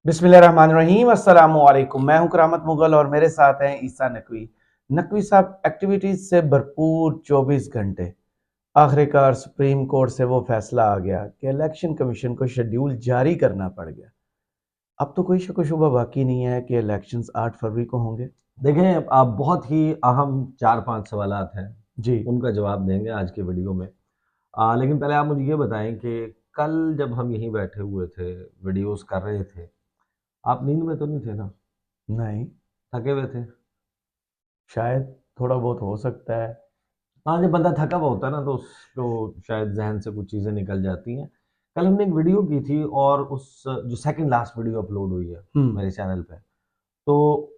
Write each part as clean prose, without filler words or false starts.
बिस्मिल्लाहिर्रहमानिर्रहीम अस्सलामुअलैकुम। मैं हूं करामत मुगल और मेरे साथ हैं ईसा नकवी। नकवी साहब, एक्टिविटीज से भरपूर 24 घंटे। आखिरकार सुप्रीम कोर्ट से वो फैसला आ गया कि इलेक्शन कमीशन को शेड्यूल जारी करना पड़ गया। अब तो कोई शक व शुबा बाकी नहीं है कि इलेक्शंस 8 फरवरी को होंगे। देखें, आप बहुत ही अहम 4-5 सवालात हैं, जी। उनका जवाब देंगे आज के वीडियो में। लेकिन पहले आप मुझे ये बताएं कि कल जब हम यहीं बैठे हुए थे, वीडियोस कर रहे थे, आप नींद में तो नहीं थे ना? नहीं, थके हुए थे? शायद थोड़ा बहुत हो सकता है। हाँ, जब बंदा थका हुआ होता है ना तो उसको शायद जहन से कुछ चीज़ें निकल जाती हैं। कल हमने एक वीडियो की थी और उस जो सेकंड लास्ट वीडियो अपलोड हुई है हम्म। मेरे चैनल पे, तो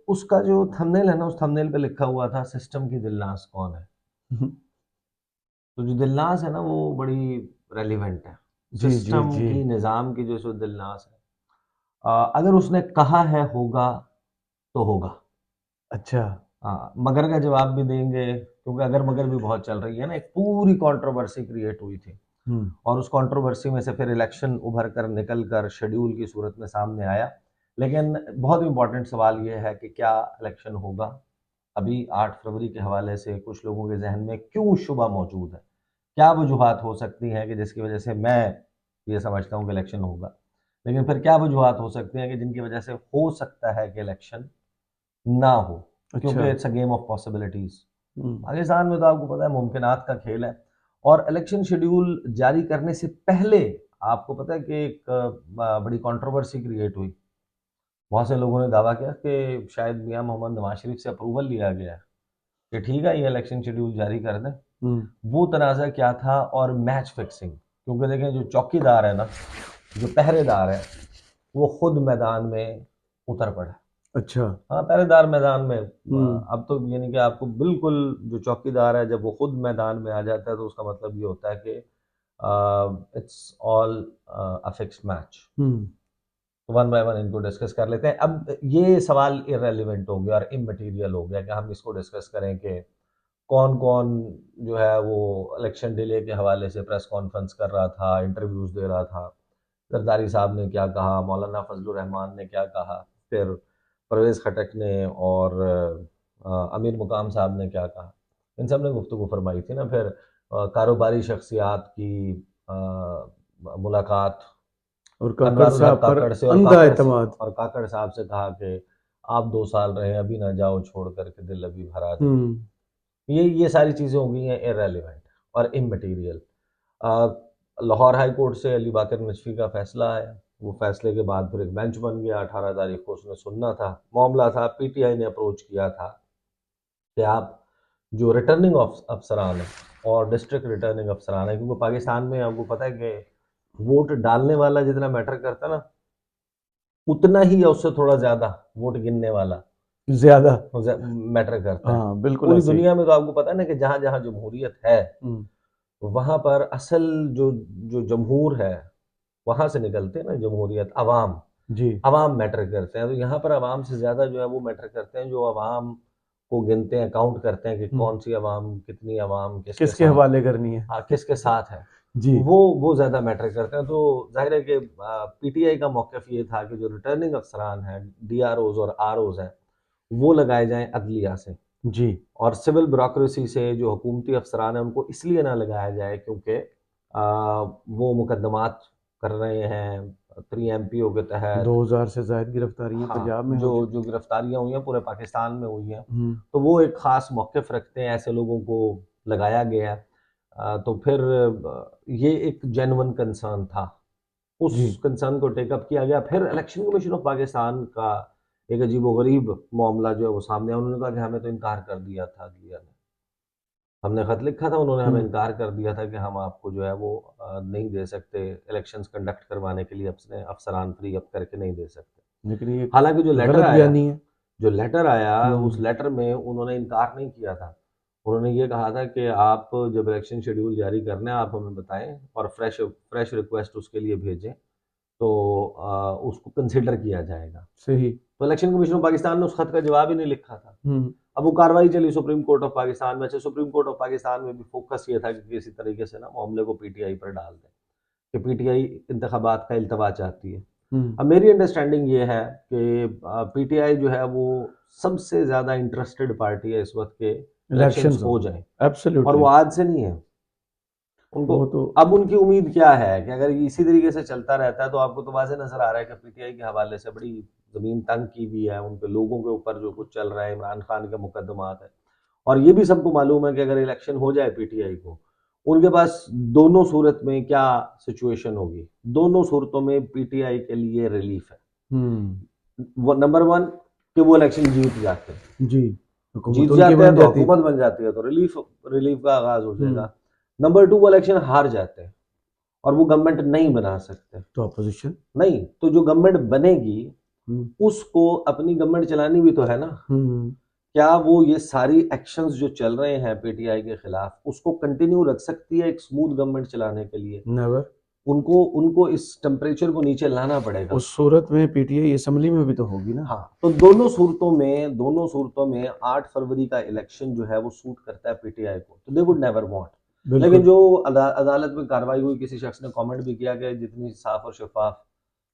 उसका जो थंबनेल है ना, उस थंबनेल पे लिखा हुआ था सिस्टम की दिलनास कौन है। तो जो दिलनास है ना वो बड़ी रेलिवेंट है। जी जी सिस्टम जी। की, निज़ाम की जो दिलनास है, अगर उसने कहा है होगा तो होगा। अच्छा। मगर का जवाब भी देंगे, क्योंकि अगर मगर भी बहुत चल रही है ना, एक पूरी कंट्रोवर्सी क्रिएट हुई थी हम्म। और उस कंट्रोवर्सी में से फिर इलेक्शन उभर कर निकल कर शेड्यूल की सूरत में सामने आया। लेकिन बहुत इंपॉर्टेंट सवाल ये है कि क्या इलेक्शन होगा। अभी 8 फरवरी के हवाले से कुछ लोगों के जहन में क्यों शुबा मौजूद है, क्या वजूहात हो सकती हैं कि जिसकी वजह से मैं ये समझता हूँ कि इलेक्शन होगा। लेकिन फिर क्या वजूहात हो सकती हैं कि जिनकी वजह से हो सकता है कि इलेक्शन ना हो, अच्छा। क्योंकि it's a game of possibilities. Hmm. Pakistan में तो आपको पता है मुमकिनात का खेल है। और इलेक्शन शेड्यूल जारी करने से पहले आपको पता है कि एक बड़ी कंट्रोवर्सी क्रिएट हुई। बहुत से लोगों ने दावा किया कि शायद मियां मोहम्मद नवाज शरीफ से अप्रूवल लिया गया है कि ठीक है, ये इलेक्शन शेड्यूल जारी कर दें। हम्म। वो तनाज़ा क्या था, और मैच फिक्सिंग, क्योंकि देखें जो चौकीदार है ना, जो पहरेदार है, वो खुद मैदान में उतर पड़ा। अच्छा। हाँ, पहरेदार मैदान में, हम्म। अब तो यानी कि आपको बिल्कुल, जो चौकीदार है जब वो खुद मैदान में आ जाता है तो उसका मतलब ये होता है कि it's all a fixed match. Hmm. तो वन बाय वन इनको डिस्कस कर लेते हैं। अब ये सवाल इररेलेवेंट हो गया और इममटेरियल हो गया कि हम इसको डिस्कस करें कि कौन कौन जो है वो इलेक्शन डिले के हवाले से प्रेस कॉन्फ्रेंस कर रहा था, इंटरव्यूज दे रहा था। जरदारी साहब ने क्या कहा, मौलाना फजलुर रहमान ने क्या कहा, फिर परवेज़ खटक ने और अमीर मुकाम साहब ने क्या कहा। इन सब ने गुफ्तगू फरमाई थी ना। फिर कारोबारी शख्सियात की मुलाकात और काकड़ अनवारुल हक साहब पर काकड़ से, अंधा एतमाद। और काकड़ साहब से कहा कि आप 2 साल रहे, अभी ना जाओ छोड़ करके, दिल अभी भरा नहीं। हम्म। ये सारी चीज़ें हो गई हैं इररेलेवेंट और इममटेरियल। लाहौर हाई कोर्ट से अली बाकर नजफी का फैसला आया। वो फैसले के बाद फिर एक बेंच बन गया। 18 तारीख को उसने सुनना था। मामला था, पीटीआई ने अप्रोच किया था कि आप जो रिटर्निंग अफसरान हैं और डिस्ट्रिक्ट रिटर्निंग अफसरान हैं, क्योंकि पाकिस्तान में आपको पता है कि वोट डालने वाला जितना मैटर करता है ना, उतना ही या उससे थोड़ा ज़्यादा वोट गिनने वाला ज्यादा। मैटर करता है। हाँ, बिल्कुल पूरी ऐसे ही। दुनिया में तो आपको पता है ना कि जहाँ जहाँ जमहूरियत है, हम्म। वहाँ पर असल जो जो जमहूर है, वहाँ से निकलते हैं ना जमहूरियत, अवाम। जी। अवाम मैटर करते हैं। तो यहाँ पर अवाम से ज़्यादा जो है वो मैटर करते हैं जो अवाम को गिनते हैं, काउंट करते हैं कि हम्म। कौन सी अवाम, कितनी अवाम किसके किसके साथ, हवाले करनी है? हाँ किसके साथ है। जी। वो ज़्यादा मैटर करते हैं। तो जाहिर है कि पीटीआई का मौक़िफ़ ये था कि जो रिटर्निंग अफसरान हैं, डीआरओज़ और आरओज़ हैं, वो लगाए जाएँ अदलिया से। जी। और सिविल ब्यूरोक्रेसी से जो हुकूमती अफसरान हैं उनको इसलिए ना लगाया जाए क्योंकि वो मुकदमात कर रहे हैं 3 MPO के तहत। 2000 से ज्यादा गिरफ्तारियां हाँ, पंजाब में हो जो चुकी। जो गिरफ्तारियां हुई हैं पूरे पाकिस्तान में हुई हैं। हम्म। तो वो एक ख़ास मौक़िफ़ रखते हैं, ऐसे लोगों को लगाया गया है। तो फिर ये एक जेन्युइन कंसर्न था। जी। उस कंसर्न को टेक अप किया गया। फिर इलेक्शन कमीशन ऑफ पाकिस्तान का एक अजीबो-गरीब मामला जो है वो सामने आया। उन्होंने कहा कि हमें तो इनकार कर दिया था अदलिया ने। हमने खत लिखा था, उन्होंने हमें हम्म। इनकार कर दिया था कि हम आपको जो है वो नहीं दे सकते, इलेक्शंस कंडक्ट करवाने के लिए अपने अफसरान फ्री अप करके नहीं दे सकते। लेकिन ये हालांकि जो लेटर गलत आया, बयानी है। उस हम्म। लेटर में उन्होंने इनकार नहीं किया था। उन्होंने ये कहा था कि आप जब इलेक्शन शेड्यूल जारी करना है आप हमें बताएं और फ्रेश फ्रेश रिक्वेस्ट उसके लिए भेजें, तो उसको कंसिडर किया जाएगा। सही। तो इलेक्शन कमीशन ऑफ पाकिस्तान ने उस खत का जवाब ही नहीं लिखा था। हम्म। अब वो कार्रवाई चली सुप्रीम कोर्ट ऑफ पाकिस्तान में। अच्छा, सुप्रीम कोर्ट ऑफ पाकिस्तान में भी फोकस ये था कि किसी तरीके से ना मामले को पीटीआई पर डाल दें कि पीटीआई इंतखाबात का इल्तवा चाहती है। अब मेरी अंडरस्टैंडिंग ये है कि पीटीआई जो है वो सबसे ज्यादा इंटरेस्टेड पार्टी है इस वक्त के इलेक्शंस इलेक्शंस हो जाएं, और एब्सोल्युटली वो आज से नहीं है। उनको वो तो अब उनकी उम्मीद क्या है कि अगर इसी तरीके से चलता रहता है तो आपको तो वाज़ेह नजर आ रहा है कि पीटीआई के हवाले से बड़ी जमीन तंग की हुई है, उनके लोगों के ऊपर जो कुछ चल रहा है, इमरान खान के मुकदमात है। और ये भी सबको मालूम है कि अगर इलेक्शन हो जाए पीटीआई को, उनके पास दोनों सूरत में क्या सिचुएशन होगी, दोनों सूरतों में पीटीआई के लिए रिलीफ है। वो नंबर वन कि वो इलेक्शन जीत जाते हैं, जी जीत हुकूमत उनकी जाते हैं बन तो जाती हुकूमत बन जाती है, तो रिलीफ रिलीफ का आगाज हो हम्म जाएगा। नंबर टू, वो इलेक्शन हार जाते हैं और वो गवर्नमेंट नहीं बना सकते। तो अपोजिशन नहीं तो जो गवर्नमेंट बनेगी हम्म उसको अपनी गवर्नमेंट चलानी भी तो है ना। हम्म क्या वो ये सारी एक्शंस जो चल रहे हैं पीटीआई के खिलाफ उसको कंटिन्यू रख सकती है एक स्मूथ गवर्नमेंट चलाने के लिए? नेवर उनको उनको इस टेम्परेचर को नीचे लाना पड़ेगा। उस सूरत में पीटीआई असेंबली में भी तो होगी ना हाँ, तो दोनों सूरतों में 8 फरवरी का इलेक्शन जो है वो सूट करता है पीटीआई को, तो दे वुड नेवर वांट। लेकिन बिल्कुल जो अदालत में कार्रवाई हुई, किसी शख्स ने कमेंट भी किया कि जितनी साफ और शफाफ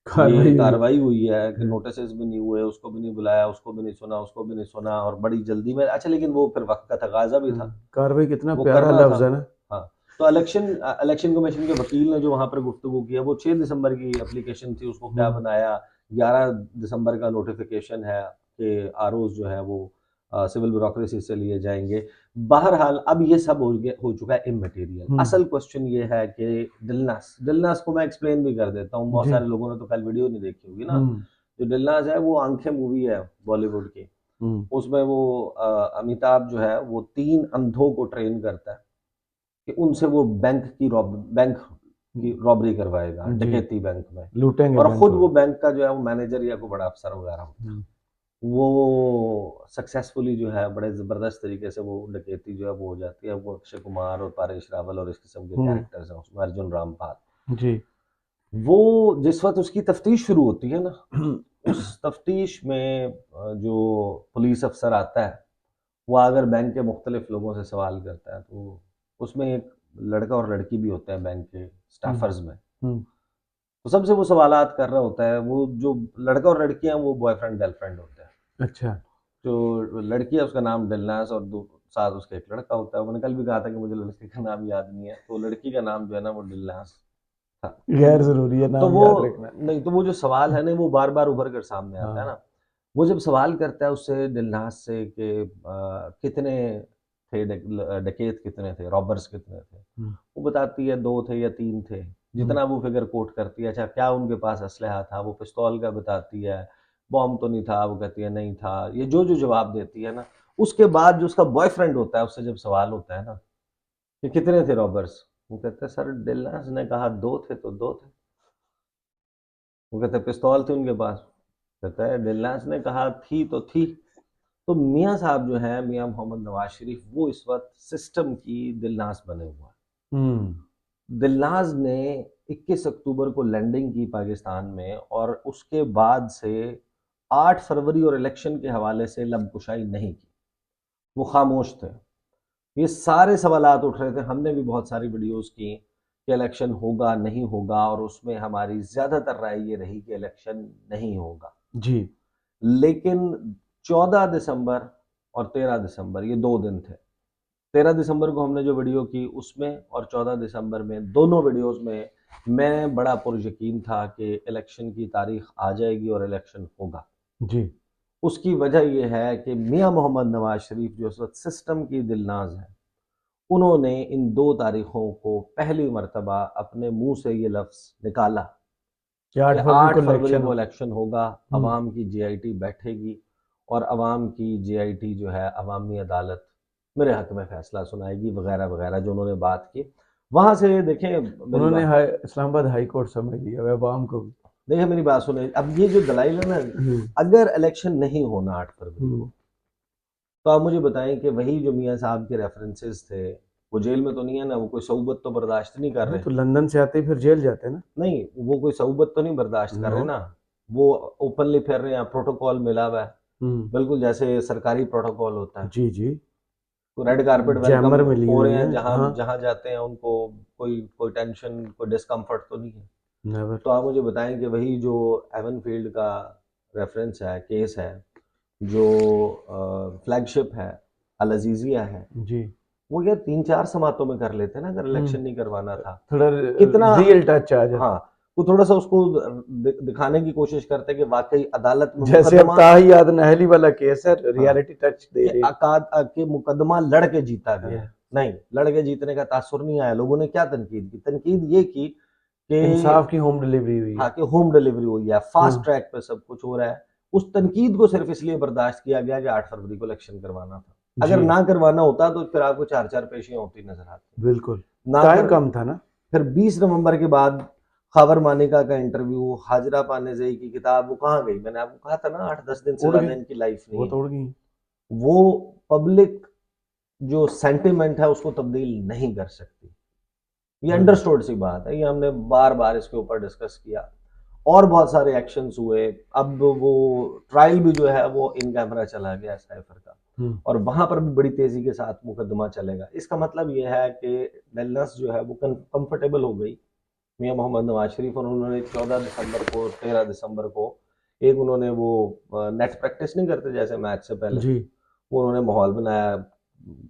ये कार्रवाई हुई कार्रवाई हुई है कि है। नोटिस भी नहीं हुए, उसको भी नहीं बुलाया, उसको भी नहीं सुना, उसको भी नहीं सुना, और बड़ी जल्दी में, अच्छा लेकिन वो फिर वक्त का तकाजा भी था, कार्रवाई कितना वो प्यारा करना था। लफ्ज है ना हाँ, तो इलेक्शन इलेक्शन कमीशन के वकील ने जो वहां पर गुफ्तगू किया, वो 6 दिसंबर की एप्लीकेशन थी, उसको क्या हम्म बनाया, 11 दिसंबर का नोटिफिकेशन है कि आरओज जो है वो सिविल ब्यूरोक्रेसी से लिए जाएंगे। बहरहाल अब ये सब हो चुका है इमटेरियल। असल क्वेश्चन ये है कि दिलनास को मैं एक्सप्लेन भी कर देता हूँ, बहुत जी सारे लोगों ने तो कल वीडियो नहीं देखी होगी ना। हम्म जो दिलनास है वो आंखें मूवी है बॉलीवुड की, हम्म उसमें वो अमिताभ जो है वो 3 अंधों को ट्रेन करता है कि उनसे वो बैंक की रॉबरी करवाएगा, जी डकैती बैंक में। लूटेंगे और बैंक खुद को वो बैंक का जो है वो मैनेजर या कोई बड़ा अफसर वगैरह होता है। वो सक्सेसफुली जो है बड़े जबरदस्त तरीके से वो डकैती जो है वो हो जाती है। वो अक्षय कुमार और पारेश रावल और इस किस्म के हम्म कैरेक्टर्स हैं उसमें, अर्जुन रामपाल। जी वो जिस वक्त उसकी तफ्तीश शुरू होती है ना, उस तफ्तीश में जो पुलिस अफसर आता है वो अगर बैंक के मुख्तलिफ लोगों से सवाल करता है, तो उसमें एक लड़का और लड़की भी होते हैं बैंक के हम्म स्टाफर्स में। हम्म तो सबसे वो सवालात कर रहा होता है, वो जो लड़का और लड़की हैं वो बॉयफ्रेंड गर्लफ्रेंड होते हैं। अच्छा जो लड़की है उसका नाम दिलनाज और दो साथ उसका एक लड़का होता है। मैंने कल भी कहा था कि मुझे लड़के का नाम याद नहीं है, तो लड़की का नाम जो है ना वो दिलनाज था। गैर जरूरी है तो नाम वो याद रखना नहीं, तो वो जो सवाल है ना वो बार बार उभर कर सामने आता है हाँ ना। वो जब सवाल करता है उससे दिलनाज से कि कितने थे डकैत कितने थे, रॉबर्स कितने थे, हम्म वो बताती है 2 थे या 3 थे, हम्म जितना वो फिगर कोट करती है। अच्छा क्या उनके पास असलहा था, वो पिस्तौल का बताती है। बॉम्ब तो नहीं था, वो कहती है नहीं था। ये जो जो जवाब देती है ना, उसके बाद जो उसका बॉयफ्रेंड होता है उससे जब सवाल होता है ना कि कितने थे रॉबर्स, वो कहते हैं सर दिलनाज ने कहा 2 थे तो 2 थे। वो कहते हैं पिस्तौल थी उनके पास, कहता है दिलनाज ने कहा थी तो थी। तो मियाँ साहब जो है, मियाँ मोहम्मद नवाज शरीफ, वो इस वक्त सिस्टम की दिलनाज बने हुए हम्म हैं। दिलनाज ने 21 अक्टूबर को लैंडिंग की पाकिस्तान में, और उसके बाद से 8 फरवरी और इलेक्शन के हवाले से लबकुशाई नहीं की, वो खामोश थे। ये सारे सवालात उठ रहे थे, हमने भी बहुत सारी वीडियोस की कि इलेक्शन होगा नहीं होगा, और उसमें हमारी ज़्यादातर राय ये रही कि इलेक्शन नहीं होगा। जी लेकिन 14 दिसंबर और 13 दिसंबर ये 2 दिन थे। 13 दिसंबर को हमने जो वीडियो की उसमें, और 14 दिसंबर में, दोनों वीडियोस में मैं बड़ा पुरयकीन था कि इलेक्शन की तारीख आ जाएगी और इलेक्शन होगा। जी उसकी वजह यह है कि मियाँ मोहम्मद नवाज शरीफ जो इस वक्त सिस्टम की दिलनाज है, उन्होंने इन 2 तारीखों को पहली मर्तबा अपने मुंह से ये लफ्ज़ निकाला कि कि 8 फरवरी 8 को फरवरी इलेक्शन को हो इलेक्शन होगा, हम्म अवाम की जीआईटी बैठेगी, और अवाम की जीआईटी जो है अवामी अदालत मेरे हक में फैसला सुनाएगी, वगैरह वगैरह जो उन्होंने बात की। वहां से देखें मेरी उन्होंने बात, इस्लामाबाद हाई कोर्ट समझ लिया है अवाम को भी देखें मेरी बात सुने। अब ये जो दलाइल है ना, हम्म अगर इलेक्शन नहीं होना 8 फरवरी हम्म को, तो आप मुझे बताएं कि वही जो मियाँ साहब के रेफरेंसेस थे, वो जेल में तो नहीं है ना, वो कोई सऊबत तो बर्दाश्त नहीं कर वो रहे। तो लंदन से आते ही फिर जेल जाते ना नहीं, वो कोई सऊबत तो नहीं बर्दाश्त कर नो रहे ना। वो ओपनली फिर रहे हैं, प्रोटोकॉल मिला हुआ है, हम्म बिल्कुल जैसे सरकारी प्रोटोकॉल होता है। जी जी तो रेड कारपेट वेलकम जैमर मिली हो हुई रहे हैं, है जहां हाँ जहां जाते हैं उनको कोई कोई टेंशन कोई डिस्कम्फर्ट तो नहीं है। नेवर। तो आप मुझे बताएं कि वही जो एवन फील्ड का रेफरेंस है, केस है, जो फ्लैगशिप है, अल अजीजिया है, जी। वो यार 3-4 समातों में कर लेते ना अगर इलेक्शन नहीं करवाना था। थोड़ा कितना रियल टच आ जाता। हाँ, वो थोड़ा-सा उसको दिखाने की कोशिश करते कि वाक़ई अदालत में जैसे अब मुकदमा ताहियात नहली वाला केस है, हाँ, रियलिटी टच दे रहे हैं। के मुकदमा लड़ के जीता गया। हाँ। नहीं, लड़ के जीतने का तासुर नहीं आया। लोगों ने क्या तनकीद की? तनकीद ये की कि इंसाफ की होम डिलीवरी हुई हाँ, है। कि होम डिलीवरी हुई है, फास्ट हाँ। ट्रैक पे सब कुछ हो रहा है। उस तनकीद को सिर्फ इसलिए बर्दाश्त किया गया कि 8 फरवरी को इलेक्शन करवाना था। अगर जी। ना करवाना होता तो फिर आपको 4-4 पेशियाँ होती नज़र आती। बिल्कुल। ना टाइम कर कम था ना। फिर 20 नवंबर के बाद खबर मानिका का इंटरव्यू, हाजिरा पानेज़ई की किताब, वो कहाँ गई? मैंने आपको कहा था ना 8-10 दिन से उड़ ज़्यादा गई। इनकी लाइफ नहीं वो है। तो उड़ गई। वो पब्लिक जो सेंटिमेंट है उसको तब्दील नहीं कर सकती। ये हाँ। अंडरस्टूड सी बात है, ये हमने बार-बार इसके ऊपर डिस्कस किया और बहुत सारे एक्शंस हुए। अब वो ट्रायल भी जो है वो इन कैमरा चला गया साइफर का हम्म। और वहाँ पर भी बड़ी तेज़ी के साथ मुकदमा चलेगा। इसका मतलब ये है कि डेलनस जो है वो कंफर्टेबल हो गई मियाँ मोहम्मद नवाज शरीफ और उन्होंने 14 दिसंबर को 13 दिसंबर को एक उन्होंने वो नेट प्रैक्टिस नहीं करते जैसे मैच से पहले, जी। वो उन्होंने माहौल बनाया,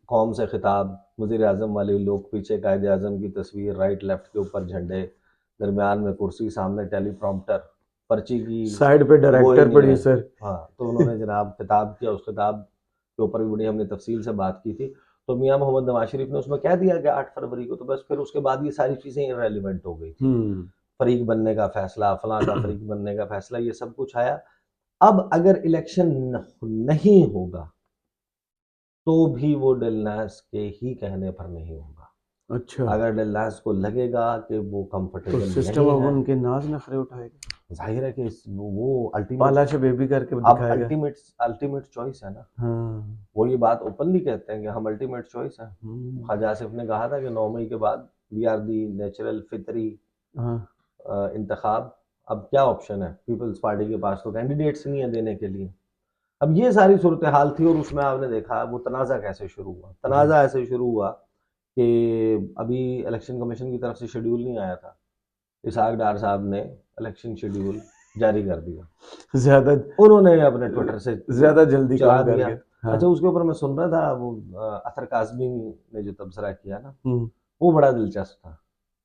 कौम से खिताब, वज़ीर आज़म वाले लोग, पीछे कायदे आज़म की तस्वीर, राइट लेफ्ट के ऊपर झंडे, दरमियान में कुर्सी, सामने टेलीप्रॉम्प्टर, पर्ची की साइड पे वो ही डायरेक्टर नहीं है। प्रोड्यूसर। हाँ, तो उन्होंने जनाब खिताब किया, उस खिताब के ऊपर भी बड़ी हमने तफसील से बात की थी। तो मियाँ मोहम्मद नवाज शरीफ ने उसमें कह दिया कि 8 फरवरी को, तो बस फिर उसके बाद ये सारी चीज़ें इर्रेलेवेंट हो गई थी। हम्म। फरीक बनने का फैसला, फलां का फरीक बनने का फैसला, ये सब कुछ आया। अब अगर इलेक्शन नहीं होगा तो भी वो डिलनास के ही कहने पर नहीं होगा। अच्छा। अगर डिलनास को लगेगा कि वो तो कंफर्टेबल सिस्टम नहीं अब है, उनके नाज नखरे उठाएगा। जाहिर है कि वो अल्टीमेट पाला से बेबी करके अब दिखाएगा। अल्टीमेट अल्टीमेट चॉइस है ना। हाँ। वो ये बात ओपनली कहते हैं कि हम अल्टीमेट चॉइस है। हम्म। ख्वाजा आसिफ ने कहा था कि 9 मई के बाद वी आर दी नेचुरल फितरी हाँ। इंतखाब। अब क्या ऑप्शन है? पीपल्स पार्टी के पास तो कैंडिडेट्स नहीं है देने के लिए। अब ये सारी सूरत हाल थी और उसमें आपने देखा वो तनाज़ा कैसे शुरू हुआ। जी। तनाज़ा ऐसे शुरू हुआ कि अभी इलेक्शन कमीशन की तरफ से शेड्यूल नहीं आया था। इसहाक डार साहब ने इलेक्शन शेड्यूल जारी कर दिया। ज्यादा उन्होंने अपने ट्विटर से ज्यादा जल्दी चला काम कर दिया। गया। हाँ। अच्छा, उसके ऊपर मैं सुन रहा था वो अतर काज़मी ने जो तबसरा किया ना, हम्म। वो बड़ा दिलचस्प था।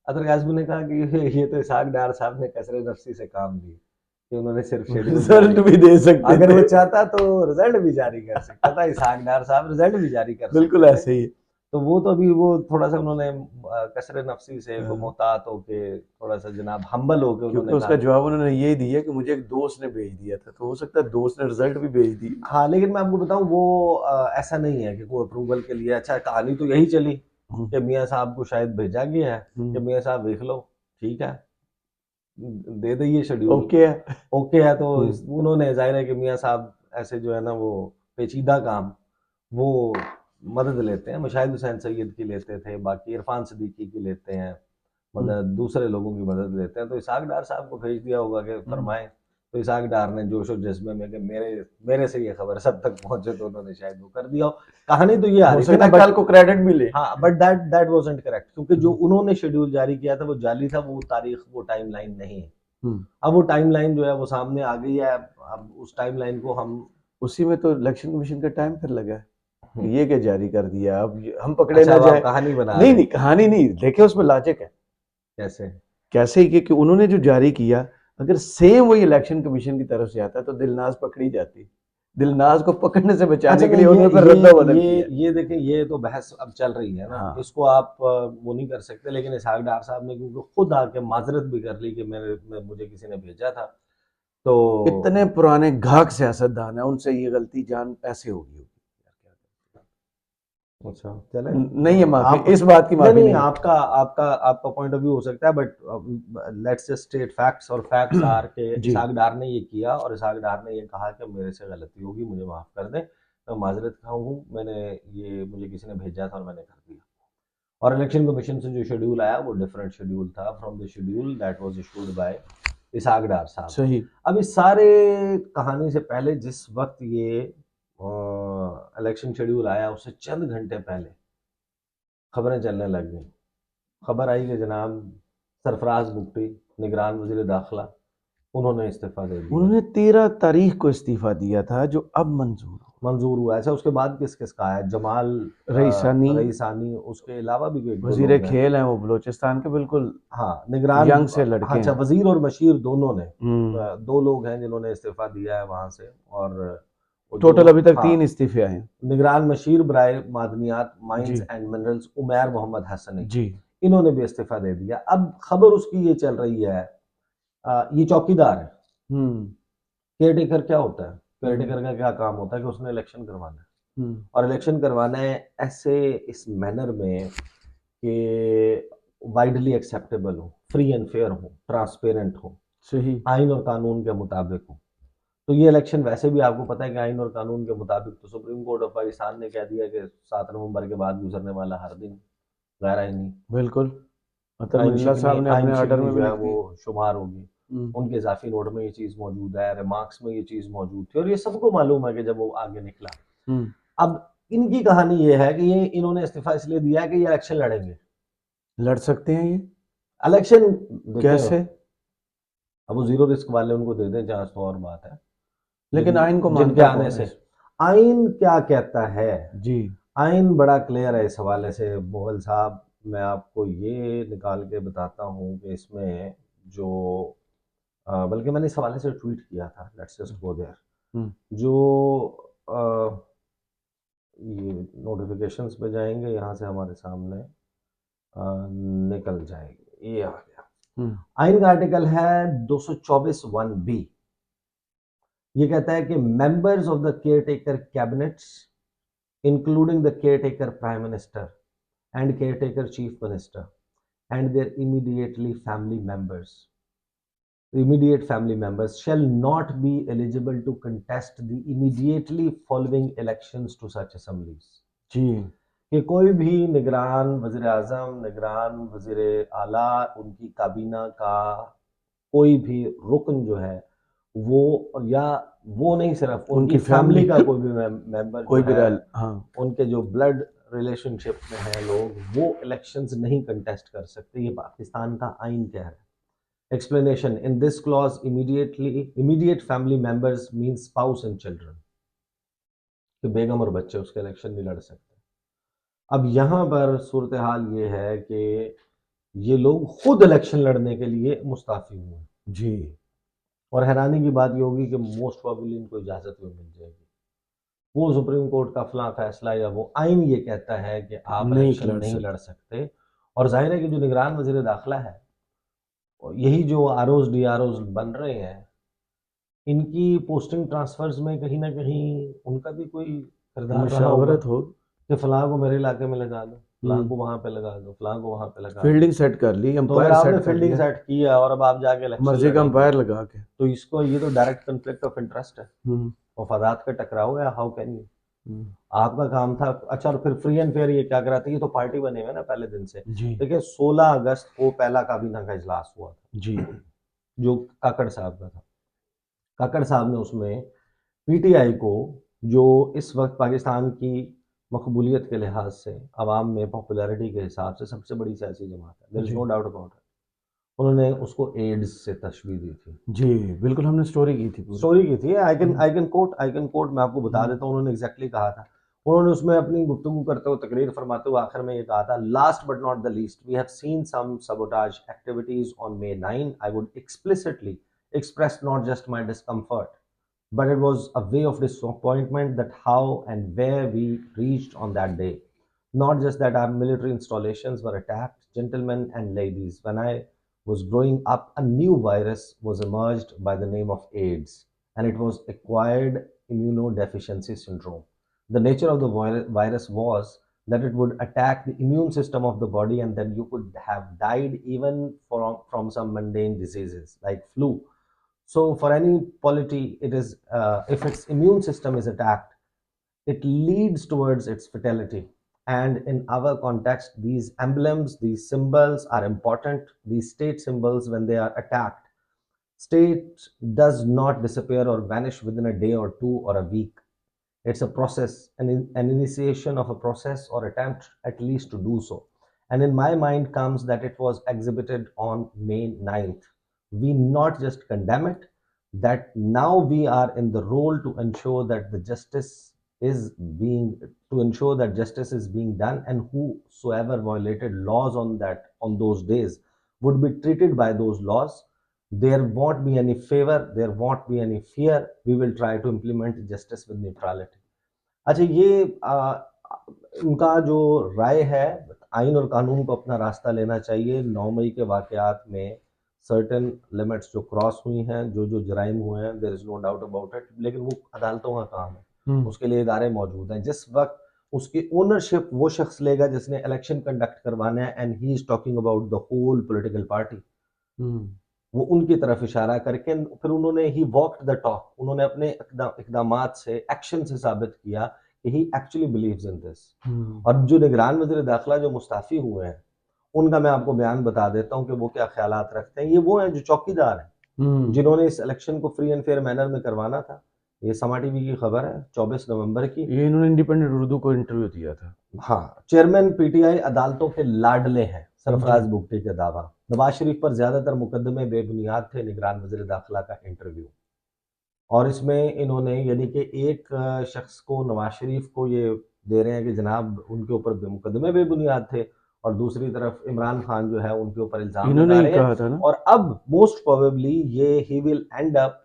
अतर काज़मी ने कहा कि ये तो इसहाक डार साहब ने कसरे नफ्सी से काम ली कि उन्होंने सिर्फ शेड्यूल जारी रिजल्ट भी दे सकते अगर वो थे। चाहता तो रिजल्ट भी जारी कर सकता था। इसहाक डार साहब रिजल्ट भी जारी कर बिल्कुल सकते थे। ऐसे ही है। तो वो तो अभी वो थोड़ा-सा उन्होंने कसरे नफ्सी से वो हाँ, मोहतात होके थोड़ा-सा जनाब हम्बल होके क्योंकि उन्होंने उसका कहा। जवाब उन्होंने ये दिया कि मुझे एक दोस्त ने भेज दिया था, तो हो सकता है दोस्त ने रिजल्ट भी भेज दी। हाँ, लेकिन मैं आपको बताऊँ वो ऐसा नहीं है कि कोई अप्रूवल के लिए अच्छा कहानी तो यही चली हम्म। कि मियाँ साहब को शायद भेजा गया है कि हम्म। मियाँ साहब देख लो, ठीक है, दे दइए शेड्यूल। ओके है। ओके है तो हम्म। उन्होंने ज़ाहिर है कि मियाँ साहब ऐसे जो है ना वो पेचीदा काम वो मदद लेते हैं। मुशाहिद हुसैन सैयद की लेते थे, बाकी इरफान सिद्दीकी की लेते हैं, हम्म। मदद दूसरे लोगों की मदद लेते हैं। तो इसहाक डार साहब को भेज दिया होगा कि हम्म। फरमाएं। तो इसहाक डार ने जोश और जज्बे में कि मेरे मेरे से ये खबर सब तक पहुंचे तो उन्होंने शायद वो कर दिया हो। कहानी तो ये आ हो रही थी सकता ना, है बट कल को क्रेडिट मिले। हाँ, बट दैट वाजंट करेक्ट क्योंकि जो हम्म। उन्होंने शेड्यूल जारी किया था वो जाली था, वो तारीख, वो टाइमलाइन नहीं है। हम्म। अब वो टाइमलाइन जो है वो सामने आ गई है। अब उस टाइमलाइन को हम उसी में तो इलेक्शन कमीशन का टाइम फिर लगा है हम्म, कि ये क्या जारी कर दिया, अब हम पकड़े अच्छा ना अब आप जाए। कहानी बना नहीं रहे नहीं, हैं। कहानी नहीं, देखिए उसमें लॉजिक है। कैसे? कैसे कि उन्होंने जो जारी किया, अगर सेम वही इलेक्शन कमीशन की तरफ से आता तो दिलनाज पकड़ी जाती। दिलनाज को पकड़ने से अच्छा बचाने के लिए नहीं, उन्होंने फिर रद्दा बदल किया। ये देखिए ये तो बहस अब चल रही है ना, हाँ। इसको आप वो नहीं कर सकते। लेकिन इसहाक डार साहब ने क्योंकि खुद आके माजरत भी कर ली कि मुझे किसी ने भेजा था। तो इतने पुराने घाक सियासतदान है, उनसे ये गलती जान ऐसे होगी होगी। अच्छा चले, नहीं है माफी, आप इस बात की नहीं माफी नहीं, नहीं है। आपका आपका आपका पॉइंट ऑफ व्यू हो सकता है, but let's just state facts. और फैक्ट्स आर के जी। इसहाक डार ने ये किया और इसहाक डार ने ये कहा कि मेरे से गलती होगी, मुझे माफ़ कर दें, मैं माजरत खां हूँ, मैंने ये मुझे किसी ने भेजा था और मैंने कर दिया। और इलेक्शन कमीशन से जो शेड्यूल आया वो डिफरेंट शेड्यूल था from the schedule that was issued by Ishaq Dar साहब। सही। अब इस सारे कहानी से पहले जिस वक्त ये इलेक्शन शेड्यूल आया उससे चंद घंटे पहले खबरें चलने लग गई। खबर आई कि जनाब सरफराज बुगटी, निगरान वजीर दाखिला, उन्होंने इस्तीफा दे दिया। उन्होंने 13 तारीख को इस्तीफा दिया था, जो अब मंजूर हुआ। ऐसा उसके बाद किस किस का है? जमाल रईसानी रईसानी, उसके अलावा भी एक दो वजीर लोग हैं। खेल हैं, वो बलूचिस्तान के बिल्कुल हाँ, निगरान, यंग से लड़के अच्छा, हैं। वजीर और बशीर दोनों ने, हम्म, दो लोग हैं जिन्होंने इस्तीफा दिया है वहां से। और वो टोटल अभी तक हाँ, 3 इस्तीफे आए हैं। निगरान मशीर बराए मादनियात, जी mines and minerals, Umair Mohammad Hasni, जी। इन्होंने भी इस्तीफा दे दिया। अब खबर उसकी ये चल रही है, ये चौकीदार है। हम्म केयर टेकर क्या होता है? केयर हम्म टेकर का क्या काम होता है कि उसने इलेक्शन करवाना है, हम्म, और इलेक्शन करवाना है ऐसे इस मैनर में कि वाइडली एक्सेप्टेबल हो, फ्री एंड फेयर हो, ट्रांसपेरेंट हो, सही। आइन और कानून के मुताबिक हो। तो ये इलेक्शन वैसे भी आपको पता है कि आइन और कानून के मुताबिक, तो सुप्रीम कोर्ट ऑफ पाकिस्तान ने कह दिया कि 7 नवंबर के बाद गुजरने वाला हर दिन गैर आइनी, बिल्कुल, अतर आइन मंडला शिकनी, साहब ने अपने आइन ऑर्डर शिकनी में भी जो है लिख वो दिया। शुमार होगी। हम्म उनके इजाफी नोट में ये चीज़ मौजूद है, रिमार्क्स में ये चीज़ मौजूद थी, और ये सबको मालूम है कि जब वो आगे निकला। हम्म, अब इनकी कहानी ये है कि ये इन्होंने इस्तीफा इसलिए दिया है कि ये इलेक्शन लड़ेंगे। लड़ सकते हैं ये? इलेक्शन देखें, कैसे? अब वो जीरो रिस्क वाले उनको दे दें चांस तो और बात है, लेकिन लेकिन आइन को जिनके मानता आने कौन है? से, आइन क्या कहता है? जी। आइन बड़ा क्लियर है इस हवाले से मुगल साहब। मैं आपको ये निकाल के बताता हूँ कि इसमें जो बल्कि मैंने इस हवाले से ट्वीट किया था, लेट्स जस्ट गो देयर। हम्म जो ये नोटिफिकेशंस पे जाएंगे, यहाँ से हमारे सामने निकल जाएगी, ये आ गया। हम्म आइन का आर्टिकल है 224(1)(b। ये कहता है कि members of the care taker cabinets, including the care taker prime minister and care taker chief minister and their immediate family members shall not be eligible to contest the immediately following elections to such assemblies। जी। कि कोई भी निगरान वजीर आजम, निगरान वजीर आला, उनकी काबीना का कोई भी रुकन जो है वो, या वो नहीं, सिर्फ उनकी उनकी फैमिली फैमिली का कोई भी मेंबर जो कोई भी है, रैल, हाँ। उनके जो ब्लड रिलेशनशिप में हैं लोग, वो इलेक्शंस नहीं कंटेस्ट कर सकते। ये पाकिस्तान का आइन कह रहा है। Explanation: in this clause, immediate family members means spouse and children, कि बेगम और बच्चे उसके इलेक्शन नहीं लड़ सकते। अब यहाँ पर सूरत हाल ये है कि ये लोग खुद इलेक्शन लड़ने के लिए मुस्ताफी हुए हैं। जी। और हैरानी की बात ये होगी कि मोस्ट प्रोबेबली इनको इजाज़त भी मिल जाएगी। वो सुप्रीम कोर्ट का फला फैसला या वो आइन ये कहता है कि आप नहीं इलेक्शन लड़ नहीं लड़ सकते। सकते। और जाहिर है कि जो निगरान वजीर दाखिला है, यही जो आरओज डीआरओज बन रहे हैं, इनकी पोस्टिंग ट्रांसफर्स में कहीं ना कहीं उनका भी कोई किरदार रहा होगा मुशावरत हो। कि फलां को मेरे इलाके में लगा दो, फलां को हम्म वहां पे लगा दो, फलां को वहां पे लगा दो। फील्डिंग सेट कर ली, तो अगर अंपायर आपने सेट कर फील्डिंग लिया, सेट किया और अब आप जाके इलेक्शन मर्जी का लड़ेंगे, अंपायर लगा के। तो इसको, ये तो डायरेक्ट कन्फ्लिक्ट ऑफ इंटरेस्ट है, हम्म मफादात का टकराव है। हाउ कैन यू, हम्म, आपका काम था। अच्छा, और फिर फ्री एंड फेयर ये क्या कराते हैं? ये तो पार्टी बने हुए ना पहले दिन से। जी देखिए, 16 अगस्त को पहला काबीना का इजलास हुआ जी। था, जो काकड़ साहब का था। काकड़ साहब ने उसमें पीटीआई को, जो इस वक्त पाकिस्तान की मकबूलियत के लिहाज से, अवाम में पॉपुलैरिटी के हिसाब से सबसे बड़ी सियासी जमात है, देयर इज जी नो डाउट अबाउट इट, उन्होंने उसको एड्स से तशबीह दी थी। जी, बिल्कुल हमने स्टोरी की थी पूरी। स्टोरी की थी। हम्म आई कैन कोट, मैं आपको बता हम्म देता हूँ उन्होंने एग्जैक्टली कहा था। उन्होंने उसमें अपनी गुफ्तगू करते हुए, तकरीर फरमाते हुए आखिर में ये कहा था, last but not the least, we have seen some sabotage activities on May 9। I would explicitly express not just my discomfort, but it was a way of disappointment that how and where we reached on that day. Not just that our military installations were attacked, gentlemen and ladies. When I was growing up, a new virus was emerged by the name of AIDS, and it was acquired immunodeficiency syndrome. The nature of the virus was that it would attack the immune system of the body, and then you could have died even from some mundane diseases like flu. So for any polity, it is, if its immune system is attacked, it leads towards its fatality. And in our context, these emblems, these symbols are important. These state symbols, when they are attacked, state does not disappear or vanish within a day or two or a week. It's a process, an initiation of a process or attempt at least to do so. And in my mind comes that it was exhibited on May 9th. We not just condemn it, that now we are in the role to ensure that justice is being done, and whosoever violated laws on those days would be treated by those laws. There won't be any favor, there won't be any fear. We will try to implement justice with neutrality. अच्छा, ये उनका जो राय है, आइन और कानून को अपना रास्ता लेना चाहिए। 9 मई के वाकयात में सर्टेन लिमिट्स जो क्रॉस हुई हैं, जो जराइम हुए हैं, there is no doubt about it, लेकिन वो अदालतों का काम है, उसके लिए इदारे मौजूद हैं। जिस वक्त उसकी ओनरशिप वो शख्स लेगा जिसने इलेक्शन कंडक्ट करवाना है, and he is talking about the whole political party, वो उनकी तरफ इशारा करके फिर उन्होंने ही वॉक्ड द टॉक, उन्होंने अपने इकदामात से, एक्शन से साबित किया कि ही एक्चुअली बिलीव्स इन दिस। और जो निगरान वज़ीर दाखिला जो मुस्ताफी हुए हैं, उनका मैं आपको बयान बता देता हूं कि वो क्या ख्यालात रखते हैं। ये वो हैं जो चौकीदार हैं, जिन्होंने इस इलेक्शन को फ्री एंड फेयर मैनर में करवाना था। ये समा टीवी की खबर है 24 नवंबर की। ये इन्होंने इंडिपेंडेंट उर्दू को इंटरव्यू दिया था। हाँ, चेयरमैन पीटीआई अदालतों के लाडले हैं, सरफराज बुगटी के दावा। नवाज शरीफ पर ज्यादातर मुकदमे बेबुनियाद थे, निगरान वज़ीर दाखिला का इंटरव्यू। और इसमें इन्होंने यानी कि एक शख्स को, नवाज शरीफ को, ये दे रहे हैं कि जनाब उनके ऊपर मुकदमे बेबुनियाद थे, और दूसरी तरफ इमरान खान जो है उनके ऊपर इल्जाम लगा रहे हैं। और अब मोस्ट प्रोबेबली ये ही विल एंड अप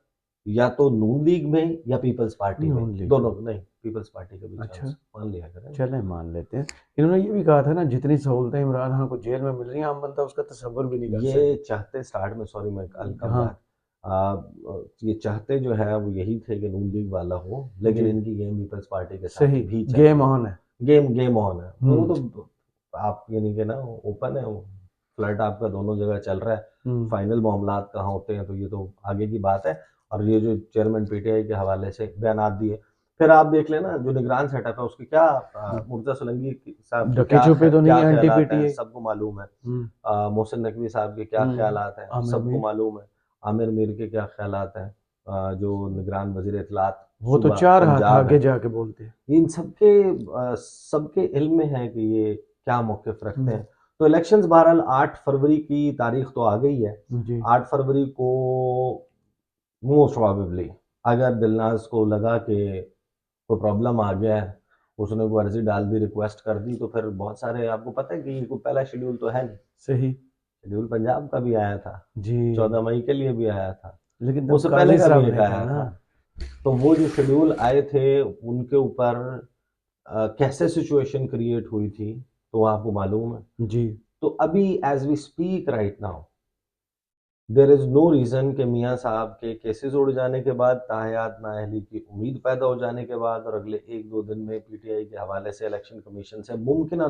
या तो नून लीग में या पीपल्स पार्टी में, दोनों नहीं, पीपल्स पार्टी के बीच। अच्छा, मान लिया करें, चलें मान लेते हैं। इन्होंने ये भी कहा था ना, जितनी सहूलतें इमरान खान को जेल में मिल रही हैं, आम बनता उसका तसव्वुर भी नहीं कर सकता। ये चाहते स्टार्ट में, सॉरी मैं ये चाहते जो है वो यही थे कि नून लीग वाला हो, लेकिन इनकी गेम पीपल्स पार्टी के साथ भी गेम ऑन है, गेम ऑन है। वो तो आप यानी कि ना ओपन है, फ्लड आपका दोनों जगह चल रहा है। फाइनल मामलात कहाँ होते हैं तो ये तो आगे की बात है। और ये जो चेयरमैन पीटीआई के हवाले से बयान दिए, फिर आप देख लेना जो निगरान सेटअप है उसकी क्या, मुर्तज़ा सोलंकी साहब सबको मालूम है, मोहसिन नकवी साहब के क्या ख्यालात हैं सबको मालूम है, आमिर मीर के क्या ख्यालात हैं, जो निगरान वजीर इत्तलात, वो तो चार हाथ आगे जाके बोलते हैं। इन सबके इल्म में है कि ये क्या मौक़िफ़ रखते हैं। तो इलेक्शंस बहरहाल 8 फरवरी की तारीख तो आ गई है। 8 फरवरी को मोस्ट प्रोबेबली अगर दिलनाज को लगा कि कोई प्रॉब्लम आ गया है, उसने कोई अर्जी डाल दी, रिक्वेस्ट कर दी, तो फिर बहुत सारे, आपको पता है कि कोई पहला शेड्यूल तो है नहीं। सही, शेड्यूल पंजाब का भी आया था जी, 14 मई के लिए भी आया था, लेकिन उससे पहले का भी आया था। तो वो जो शेड्यूल आए थे उनके ऊपर कैसे सिचुएशन क्रिएट हुई थी तो आपको मालूम है जी। तो अभी as we speak right now there is no reason कि मियाँ साहब के केसेस उड़ जाने के बाद, ताहयात नाअहली की उम्मीद पैदा हो जाने के बाद, और अगले 1-2 दिन में पीटीआई के हवाले से इलेक्शन कमीशन से मुमकिना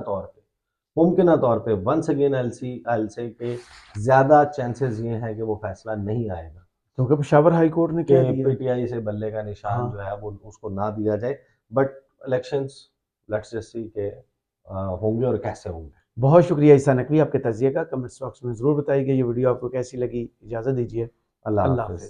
तौर पे वंस अगेन आई से के ज्यादा चांसेस ये हैं कि वो फैसला नहीं आएगा, क्योंकि पेशावर हाई कोर्ट ने कह दिया पीटीआई से बल्ले का निशान जो है वो उसको ना दिया जाए। But elections let's just see के होंगे और कैसे होंगे। बहुत शुक्रिया ईसा नकवी आपके तजिए का। कमेंट्स बॉक्स में ज़रूर बताइएगा ये वीडियो आपको कैसी लगी। इजाज़त दीजिए, अल्लाह हाफ़िज़।